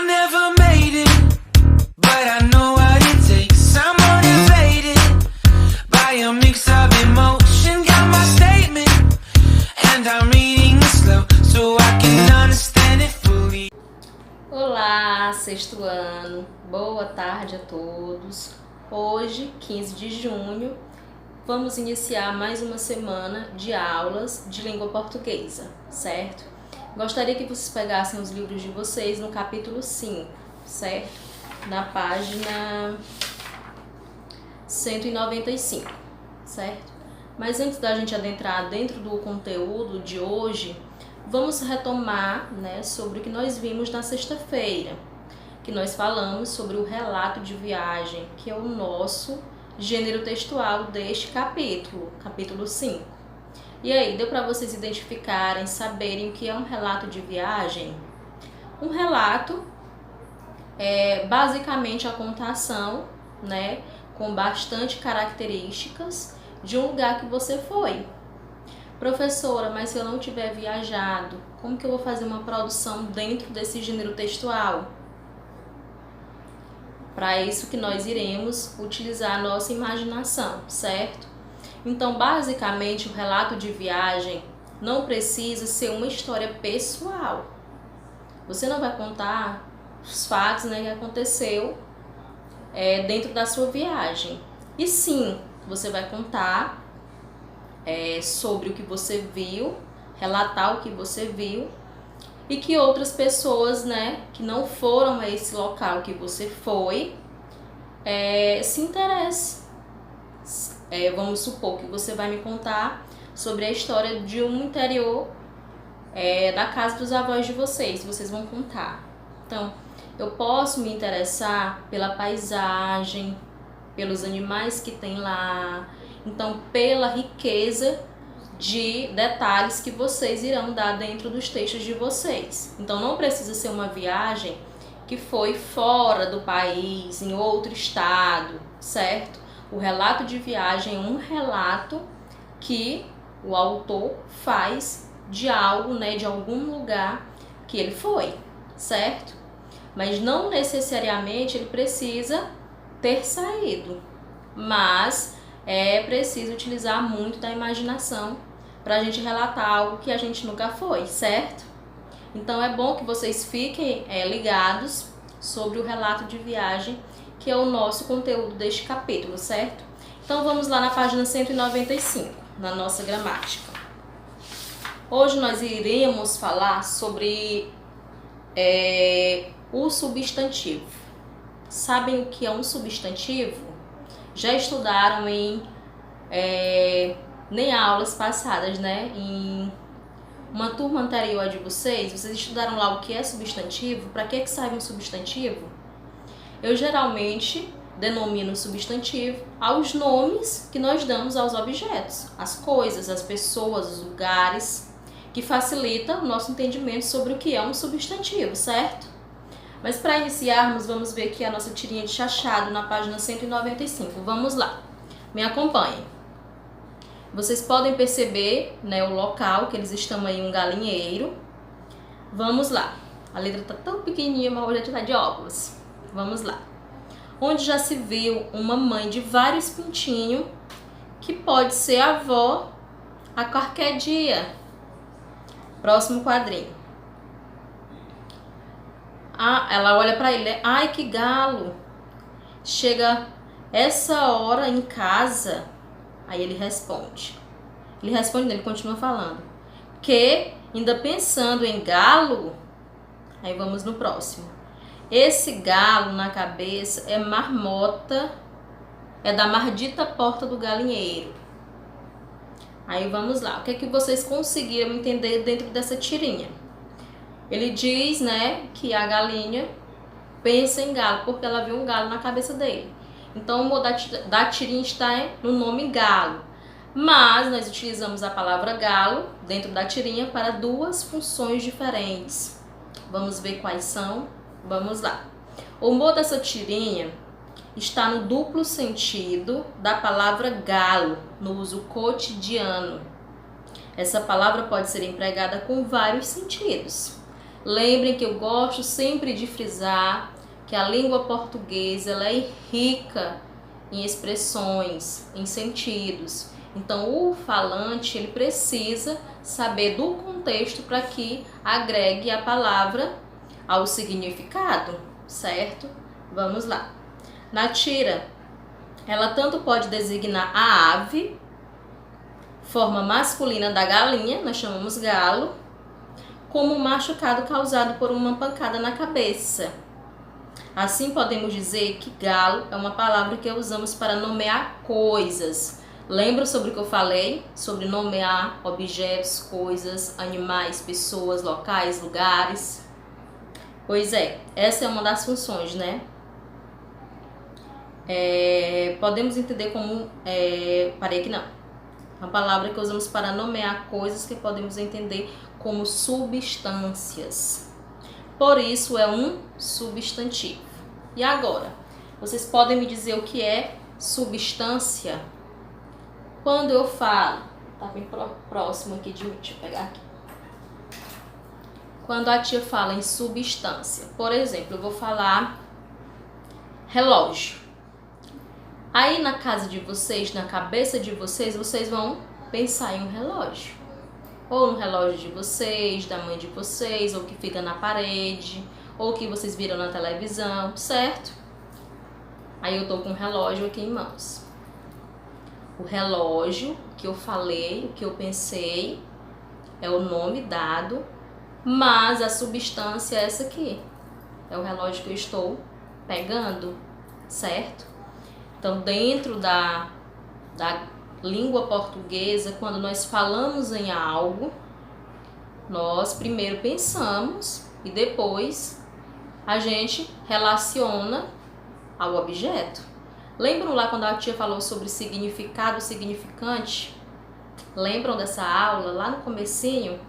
never made it, but I know what it takes. I'm motivated by a mix of emotion. Got my statement, and I'm reading it slow so I can understand it fully. Olá, sexto ano, boa tarde a todos. Hoje, 15 de junho, vamos iniciar mais uma semana de aulas de língua portuguesa, certo? Gostaria que vocês pegassem os livros de vocês no capítulo 5, certo? Na página 195, certo? Mas antes da gente adentrar dentro do conteúdo de hoje, vamos retomar, sobre o que nós vimos na sexta-feira, que nós falamos sobre o relato de viagem, que é o nosso gênero textual deste capítulo 5. E aí, deu para vocês identificarem, saberem o que é um relato de viagem? Um relato é basicamente a contação, com bastante características de um lugar que você foi. Professora, mas se eu não tiver viajado, como que eu vou fazer uma produção dentro desse gênero textual? Para isso que nós iremos utilizar a nossa imaginação, certo? Então, basicamente, o relato de viagem não precisa ser uma história pessoal. Você não vai contar os fatos, que aconteceu dentro da sua viagem. E sim, você vai contar sobre o que você viu, relatar o que você viu e que outras pessoas, que não foram a esse local que você foi, se interessem. Vamos supor que você vai me contar sobre a história de um interior da casa dos avós de vocês vão contar. Então, eu posso me interessar pela paisagem, pelos animais que tem lá, então pela riqueza de detalhes que vocês irão dar dentro dos textos de vocês. Então não precisa ser uma viagem que foi fora do país, em outro estado, certo? O relato de viagem é um relato que o autor faz de algo, de algum lugar que ele foi, certo? Mas não necessariamente ele precisa ter saído, mas é preciso utilizar muito da imaginação para a gente relatar algo que a gente nunca foi, certo? Então é bom que vocês fiquem ligados sobre o relato de viagem, que é o nosso conteúdo deste capítulo, certo? Então vamos lá na página 195, na nossa gramática. Hoje nós iremos falar sobre o substantivo. Sabem o que é um substantivo? Já estudaram em aulas passadas, em uma turma anterior a de vocês estudaram lá o que é substantivo, para que serve um substantivo? Eu geralmente denomino substantivo aos nomes que nós damos aos objetos, as coisas, as pessoas, os lugares, que facilita o nosso entendimento sobre o que é um substantivo, certo? Mas para iniciarmos, vamos ver aqui a nossa tirinha de chachado na página 195. Vamos lá, me acompanhem. Vocês podem perceber o local que eles estão aí, um galinheiro. Vamos lá, a letra tá tão pequenininha, mas hoje está de óculos. Vamos lá. Onde já se viu uma mãe de vários pintinhos, que pode ser avó a qualquer dia. Próximo quadrinho. Ela olha para ele, ai que galo, chega essa hora em casa. Aí ele responde, ele continua falando, que ainda pensando em galo. Aí vamos no próximo. Esse galo na cabeça é marmota, é da mardita porta do galinheiro. Aí vamos lá, o que é que vocês conseguiram entender dentro dessa tirinha? Ele diz, que a galinha pensa em galo, porque ela viu um galo na cabeça dele. Então, o modo da tirinha está no nome galo. Mas nós utilizamos a palavra galo dentro da tirinha para duas funções diferentes. Vamos ver quais são? Vamos lá. O modo dessa tirinha está no duplo sentido da palavra galo, no uso cotidiano. Essa palavra pode ser empregada com vários sentidos. Lembrem que eu gosto sempre de frisar que a língua portuguesa ela é rica em expressões, em sentidos. Então, o falante ele precisa saber do contexto para que agregue a palavra ao significado, certo? Vamos lá. Natira, ela tanto pode designar a ave, forma masculina da galinha, nós chamamos galo, como um machucado causado por uma pancada na cabeça. Assim, podemos dizer que galo é uma palavra que usamos para nomear coisas. Lembra sobre o que eu falei? Sobre nomear objetos, coisas, animais, pessoas, locais, lugares. Pois é, essa é uma das funções, né? Podemos entender como... parei aqui não. Uma palavra que usamos para nomear coisas que podemos entender como substâncias. Por isso é um substantivo. E agora? Vocês podem me dizer o que é substância? Quando eu falo... Tá bem próximo aqui de mim, deixa eu pegar aqui. Quando a tia fala em substância, por exemplo, eu vou falar relógio. Aí na casa de vocês, na cabeça de vocês, vocês vão pensar em um relógio. Ou no relógio de vocês, da mãe de vocês, ou que fica na parede, ou que vocês viram na televisão, certo? Aí eu tô com um relógio aqui em mãos. O relógio que eu falei, o que eu pensei, é o nome dado, mas a substância é essa aqui. É o relógio que eu estou pegando, certo? Então, dentro da língua portuguesa, quando nós falamos em algo, nós primeiro pensamos e depois a gente relaciona ao objeto. Lembram lá quando a tia falou sobre significado, significante? Lembram dessa aula lá no comecinho?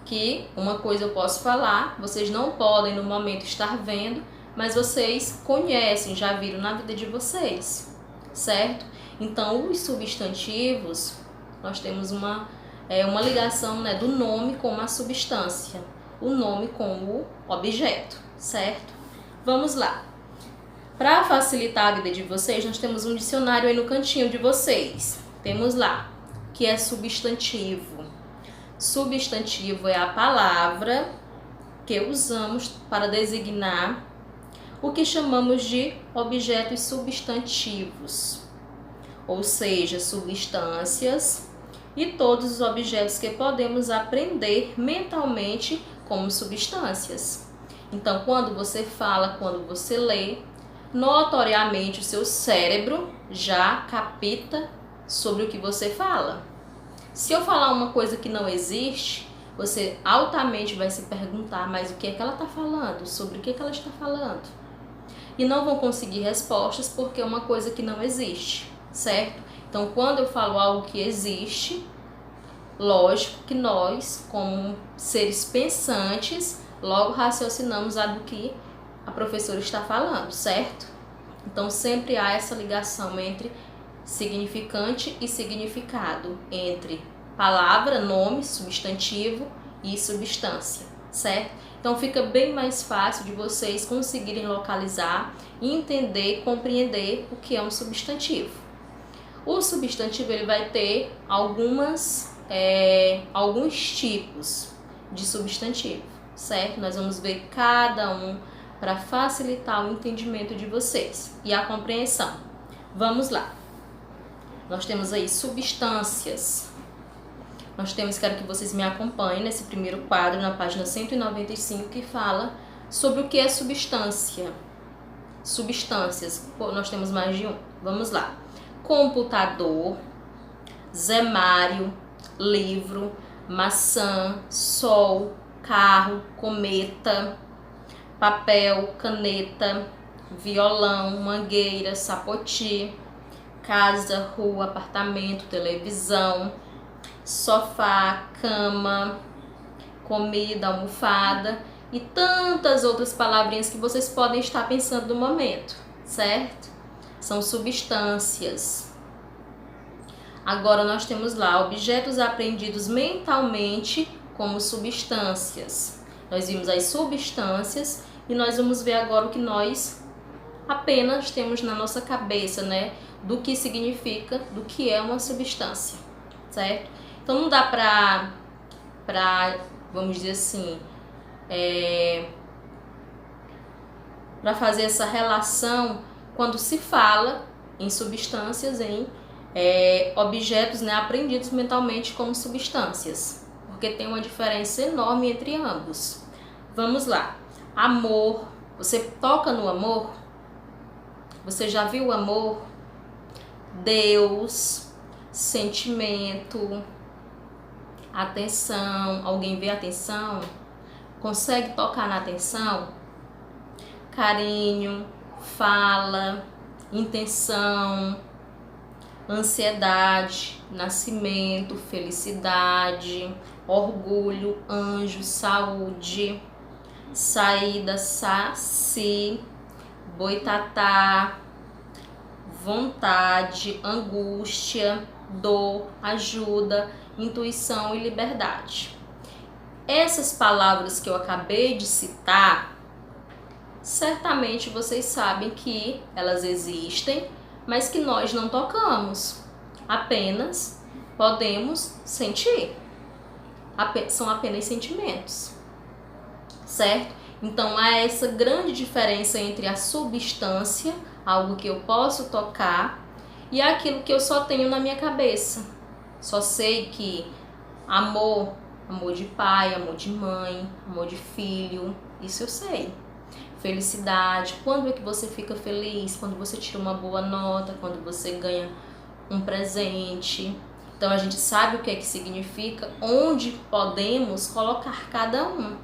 Que uma coisa eu posso falar, vocês não podem no momento estar vendo, mas vocês conhecem, já viram na vida de vocês, certo? Então, os substantivos, nós temos uma ligação, né, do nome com a substância, o nome com o objeto, certo? Vamos lá. Para facilitar a vida de vocês, nós temos um dicionário aí no cantinho de vocês. Temos lá, que é substantivo. Substantivo é a palavra que usamos para designar o que chamamos de objetos substantivos, ou seja, substâncias e todos os objetos que podemos aprender mentalmente como substâncias. Então, quando você fala, quando você lê, notoriamente o seu cérebro já capta sobre o que você fala. Se eu falar uma coisa que não existe, você altamente vai se perguntar, mas o que é que ela está falando? Sobre o que é que ela está falando? E não vão conseguir respostas porque é uma coisa que não existe, certo? Então, quando eu falo algo que existe, lógico que nós, como seres pensantes, logo raciocinamos a do que a professora está falando, certo? Então, sempre há essa ligação entre significante e significado, entre palavra, nome, substantivo e substância, certo? Então fica bem mais fácil de vocês conseguirem localizar, entender, compreender o que é um substantivo. O substantivo ele vai ter alguns tipos de substantivo, certo? Nós vamos ver cada um para facilitar o entendimento de vocês e a compreensão. Vamos lá. Nós temos aí substâncias. Nós temos, quero que vocês me acompanhem nesse primeiro quadro, na página 195, que fala sobre o que é substância. Substâncias, nós temos mais de um. Vamos lá. Computador, Zé Mário, livro, maçã, sol, carro, cometa, papel, caneta, violão, mangueira, sapoti, casa, rua, apartamento, televisão, sofá, cama, comida, almofada e tantas outras palavrinhas que vocês podem estar pensando no momento, certo? São substâncias. Agora nós temos lá objetos apreendidos mentalmente como substâncias. Nós vimos as substâncias e nós vamos ver agora o que nós apenas temos na nossa cabeça, né? Do que significa, do que é uma substância, certo? Então não dá pra vamos dizer assim, para fazer essa relação quando se fala em substâncias, em objetos, né, aprendidos mentalmente como substâncias, porque tem uma diferença enorme entre ambos. Vamos lá. Amor. Você toca no amor? Você já viu o amor? Deus, sentimento, atenção. Alguém vê atenção? Consegue tocar na atenção? Carinho, fala, intenção, ansiedade, nascimento, felicidade, orgulho, anjo, saúde, saída, saci, boitatá, vontade, angústia, dor, ajuda, intuição e liberdade. Essas palavras que eu acabei de citar, certamente vocês sabem que elas existem, mas que nós não tocamos, apenas podemos sentir. São apenas sentimentos, certo? Então há essa grande diferença entre a substância, algo que eu posso tocar, e aquilo que eu só tenho na minha cabeça. Só sei que amor, amor de pai, amor de mãe, amor de filho, isso eu sei. Felicidade, quando é que você fica feliz? Quando você tira uma boa nota, quando você ganha um presente. Então a gente sabe o que é que significa, onde podemos colocar cada um.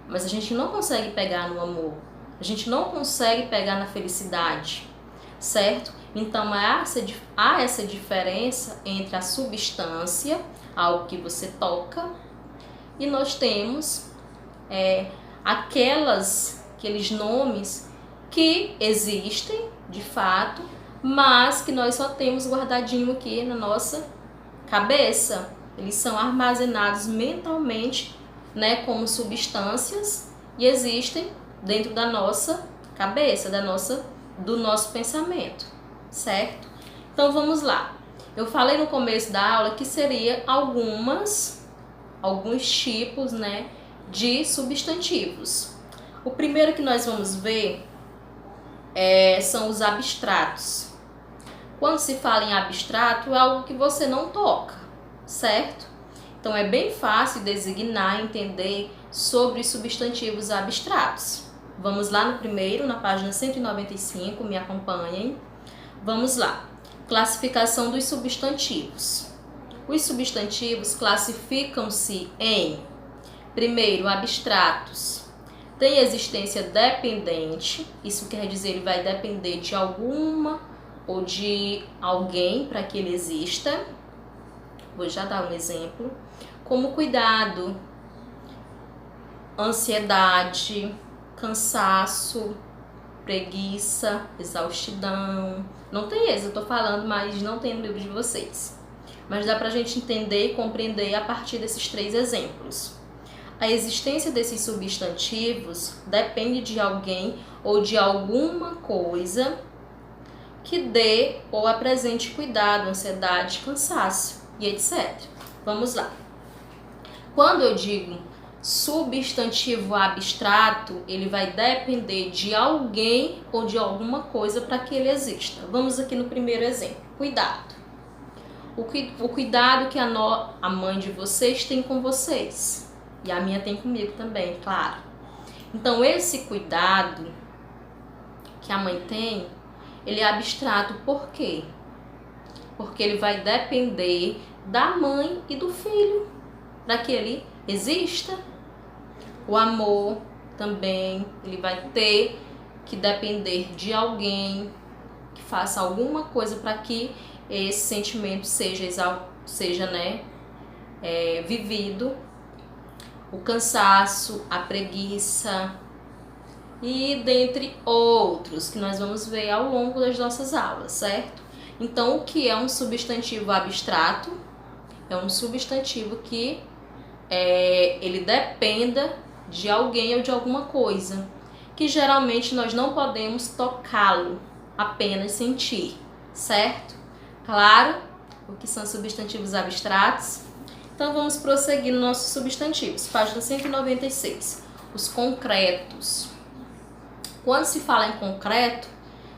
Mas a gente não consegue pegar no amor, a gente não consegue pegar na felicidade, certo? Então há essa diferença entre a substância, algo que você toca, e nós temos aqueles nomes que existem de fato, mas que nós só temos guardadinho aqui na nossa cabeça. Eles são armazenados mentalmente, né, como substâncias, e existem dentro da nossa cabeça, do nosso pensamento, certo? Então vamos lá. Eu falei no começo da aula que seria alguns tipos, né, de substantivos. O primeiro que nós vamos ver são os abstratos. Quando se fala em abstrato, é algo que você não toca, certo? Então é bem fácil designar, entender sobre substantivos abstratos. Vamos lá no primeiro, na página 195, me acompanhem. Vamos lá. Classificação dos substantivos. Os substantivos classificam-se em, primeiro, abstratos. Tem existência dependente, isso quer dizer ele vai depender de alguma ou de alguém para que ele exista. Vou já dar um exemplo. Como cuidado, ansiedade, cansaço, preguiça, exaustidão. Não tem esse, eu tô falando, mas não tem no livro de vocês. Mas dá pra gente entender e compreender a partir desses 3 exemplos. A existência desses substantivos depende de alguém ou de alguma coisa que dê ou apresente cuidado, ansiedade, cansaço e etc. Vamos lá. Quando eu digo substantivo abstrato, ele vai depender de alguém ou de alguma coisa para que ele exista. Vamos aqui no primeiro exemplo. Cuidado. O cuidado que a mãe de vocês tem com vocês. E a minha tem comigo também, claro. Então, esse cuidado que a mãe tem, ele é abstrato. Por quê? Porque ele vai depender da mãe e do filho para que ele exista. O amor também, ele vai ter que depender de alguém que faça alguma coisa para que esse sentimento seja vivido. O cansaço, a preguiça e dentre outros que nós vamos ver ao longo das nossas aulas, certo? Então, o que é um substantivo abstrato? É um substantivo que ele dependa de alguém ou de alguma coisa, que geralmente nós não podemos tocá-lo, apenas sentir, certo? Claro, o que são substantivos abstratos? Então vamos prosseguir nos nossos substantivos. Página 196. Os concretos. Quando se fala em concreto,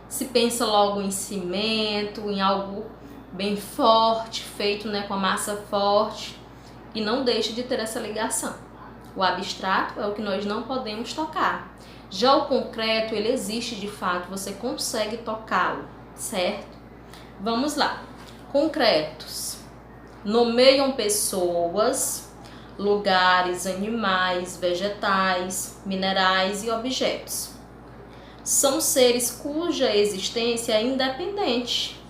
se pensa logo em cimento, em algo bem forte, feito, né, com a massa forte, e não deixa de ter essa ligação. O abstrato é o que nós não podemos tocar. Já o concreto, ele existe de fato, você consegue tocá-lo, certo? Vamos lá. Concretos. Nomeiam pessoas, lugares, animais, vegetais, minerais e objetos. São seres cuja existência é independente,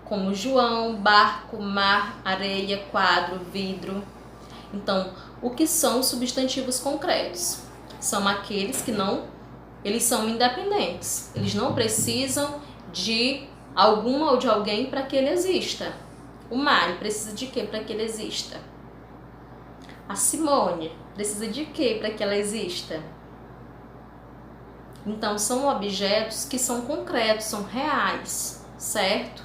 como João, barco, mar, areia, quadro, vidro. Então, o que são os substantivos concretos? São aqueles que eles são independentes. Eles não precisam de alguma ou de alguém para que ele exista. O Mário precisa de quê para que ele exista? A Simone precisa de quê para que ela exista? Então, são objetos que são concretos, são reais, certo?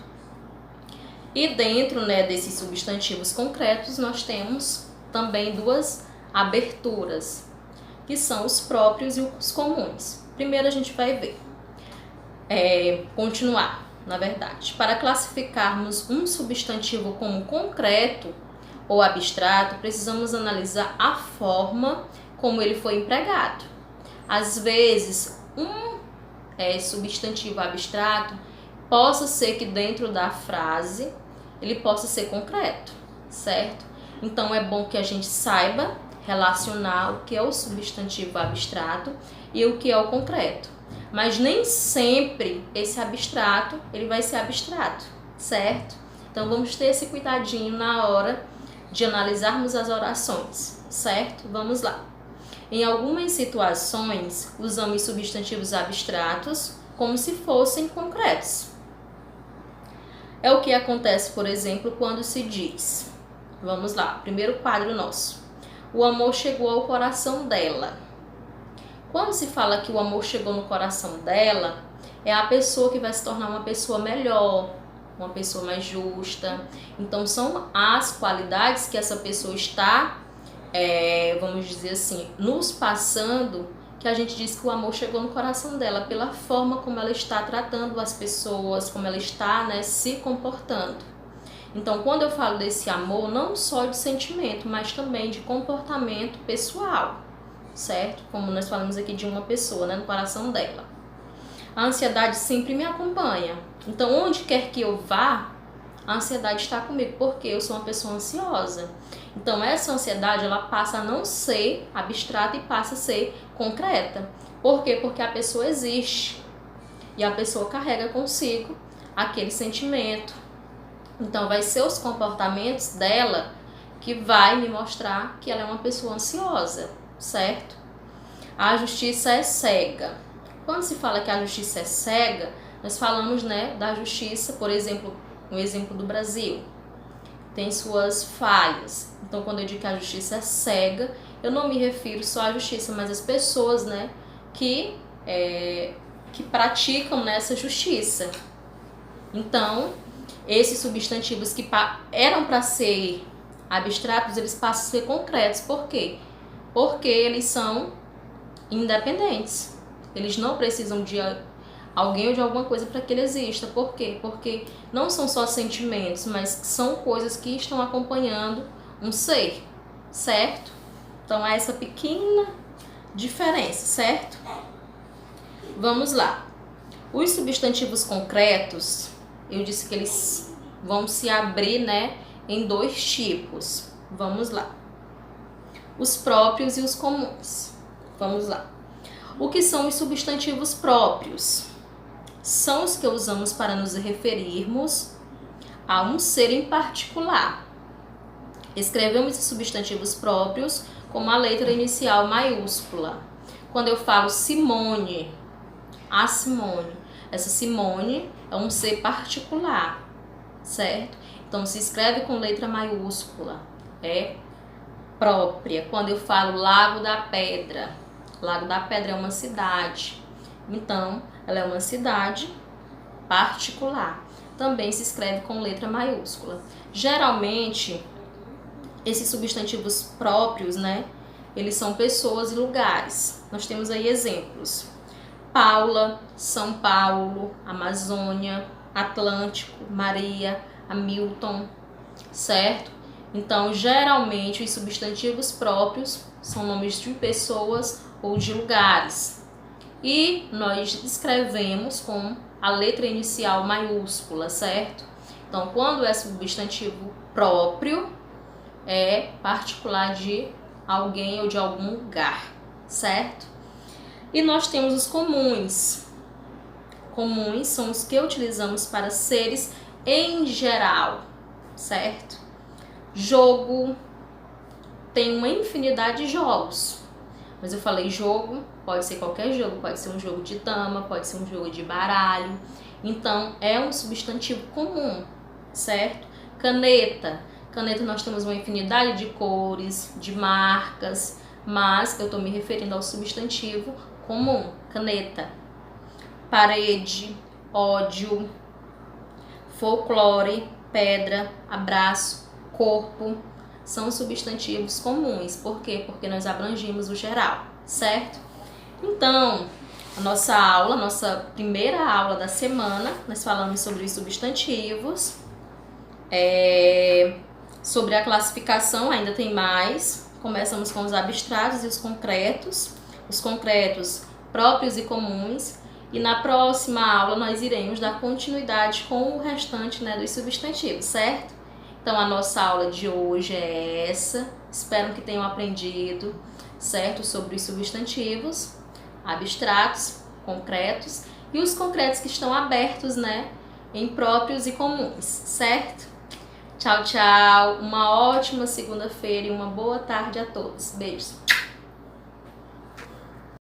E dentro, né, desses substantivos concretos, nós temos também duas aberturas, que são os próprios e os comuns. Primeiro a gente vai ver, continuar, na verdade. Para classificarmos um substantivo como concreto ou abstrato, precisamos analisar a forma como ele foi empregado. Às vezes, um substantivo abstrato possa ser que dentro da frase ele possa ser concreto, certo? Então é bom que a gente saiba relacionar o que é o substantivo abstrato e o que é o concreto. Mas nem sempre esse abstrato ele vai ser abstrato, certo? Então vamos ter esse cuidadinho na hora de analisarmos as orações, certo? Vamos lá. Em algumas situações, usamos substantivos abstratos como se fossem concretos. É o que acontece, por exemplo, quando se diz, vamos lá, primeiro quadro nosso, o amor chegou ao coração dela. Quando se fala que o amor chegou no coração dela, é a pessoa que vai se tornar uma pessoa melhor, uma pessoa mais justa. Então, são as qualidades que essa pessoa está, vamos dizer assim, nos passando, que a gente diz que o amor chegou no coração dela, pela forma como ela está tratando as pessoas, como ela está, né, se comportando. Então, quando eu falo desse amor, não só de sentimento, mas também de comportamento pessoal, certo? Como nós falamos aqui de uma pessoa, né, no coração dela. A ansiedade sempre me acompanha. Então, onde quer que eu vá, a ansiedade está comigo, porque eu sou uma pessoa ansiosa. Então, essa ansiedade, ela passa a não ser abstrata e passa a ser concreta. Por quê? Porque a pessoa existe. E a pessoa carrega consigo aquele sentimento. Então, vai ser os comportamentos dela que vai me mostrar que ela é uma pessoa ansiosa, certo? A justiça é cega. Quando se fala que a justiça é cega, nós falamos, né, da justiça, por exemplo, um exemplo do Brasil, tem suas falhas. Então, quando eu digo que a justiça é cega, eu não me refiro só à justiça, mas às pessoas, né, que praticam nessa justiça. Então, esses substantivos que eram para ser abstratos, eles passam a ser concretos. Por quê? Porque eles são independentes. Eles não precisam de alguém ou de alguma coisa para que ele exista. Por quê? Porque não são só sentimentos, mas são coisas que estão acompanhando um ser, certo? Então, há essa pequena diferença, certo? Vamos lá. Os substantivos concretos, eu disse que eles vão se abrir, né, em dois tipos. Vamos lá. Os próprios e os comuns. Vamos lá. O que são os substantivos próprios? São os que usamos para nos referirmos a um ser em particular. Escrevemos esses substantivos próprios com a letra inicial maiúscula. Quando eu falo Simone, a Simone, essa Simone é um ser particular, certo? Então, se escreve com letra maiúscula, é própria. Quando eu falo Lago da Pedra, Lago da Pedra é uma cidade. Então, ela é uma cidade particular. Também se escreve com letra maiúscula. Geralmente, esses substantivos próprios, né? Eles são pessoas e lugares. Nós temos aí exemplos. Paula, São Paulo, Amazônia, Atlântico, Maria, Hamilton, certo? Então, geralmente, os substantivos próprios são nomes de pessoas ou de lugares. E nós escrevemos com a letra inicial maiúscula, certo? Então, quando é substantivo próprio, é particular de alguém ou de algum lugar, certo? E nós temos os comuns. Comuns são os que utilizamos para seres em geral, certo? Jogo, tem uma infinidade de jogos. Mas eu falei jogo, pode ser qualquer jogo, pode ser um jogo de dama, pode ser um jogo de baralho. Então, é um substantivo comum, certo? Caneta. Caneta nós temos uma infinidade de cores, de marcas, mas eu estou me referindo ao substantivo comum, caneta. Parede, ódio, folclore, pedra, abraço, corpo, são substantivos comuns. Por quê? Porque nós abrangimos o geral, certo? Então, a nossa primeira aula da semana, nós falamos sobre os substantivos, sobre a classificação, ainda tem mais. Começamos com os abstratos e os concretos próprios e comuns. E na próxima aula nós iremos dar continuidade com o restante, né, dos substantivos, certo? Então, a nossa aula de hoje é essa. Espero que tenham aprendido, certo? Sobre os substantivos, abstratos, concretos e os concretos que estão abertos, né? Em próprios e comuns, certo? Tchau, tchau. Uma ótima segunda-feira e uma boa tarde a todos. Beijos.